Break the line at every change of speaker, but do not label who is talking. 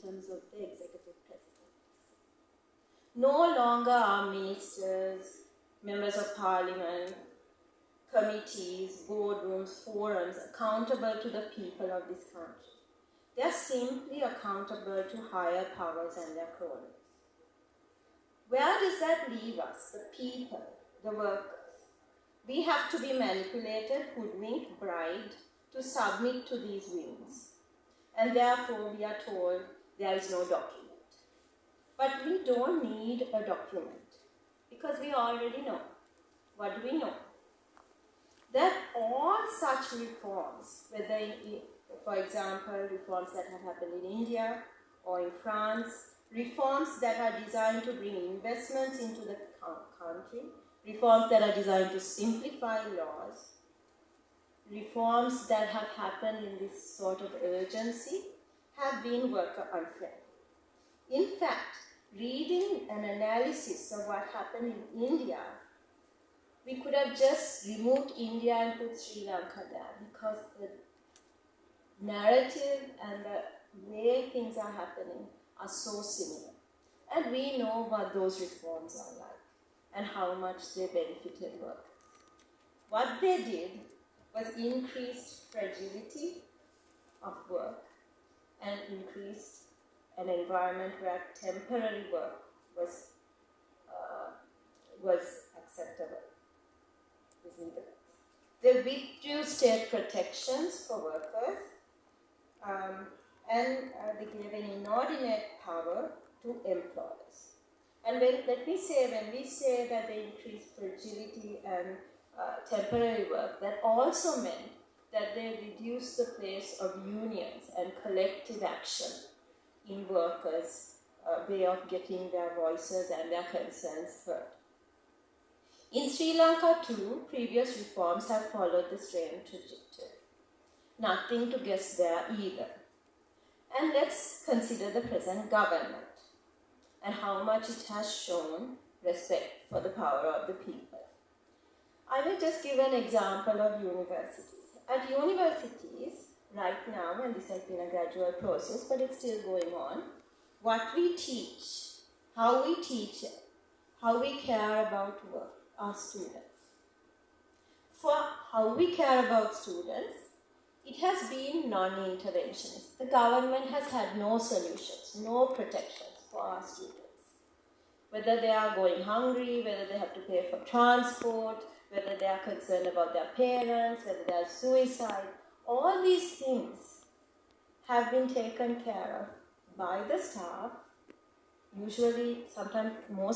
terms of the executive president. No longer are ministers, members of parliament, committees, boardrooms, forums accountable to the people of this country. They are simply accountable to higher powers and their cronies. Where does that leave us, the people, the workers? We have to be manipulated, hoodwinked, bribed to submit to these whims. And therefore we are told there is no document. But we don't need a document because we already know. What do we know? That all such reforms, whether for example, reforms that have happened in India or in France, reforms that are designed to bring investments into the country, reforms that are designed to simplify laws, reforms that have happened in this sort of urgency have been worker unfriendly. In fact, reading an analysis of what happened in India, we could have just removed India and put Sri Lanka there because the narrative and the way things are happening are so similar. And we know what those reforms are like and how much they benefited workers. What they did was increased fragility of work and increased an environment where temporary work was acceptable. They withdrew state protections for workers and they gave an inordinate power to employers. And when we say that they increased fragility and temporary work, that also meant that they reduced the place of unions and collective action in workers' way of getting their voices and their concerns heard. In Sri Lanka too, previous reforms have followed the same trajectory. Nothing to guess there either. And let's consider the present government and how much it has shown respect for the power of the people. I will just give an example of universities. At universities, right now, and this has been a gradual process, but it's still going on, what we teach, how we teach it, how we care about work, our students. For how we care about students, it has been non-interventionist. The government has had no solutions, no protections for our students. Whether they are going hungry, whether they have to pay for transport, whether they are concerned about their parents, whether they are suicide, all these things have been taken care of by the staff, usually, sometimes most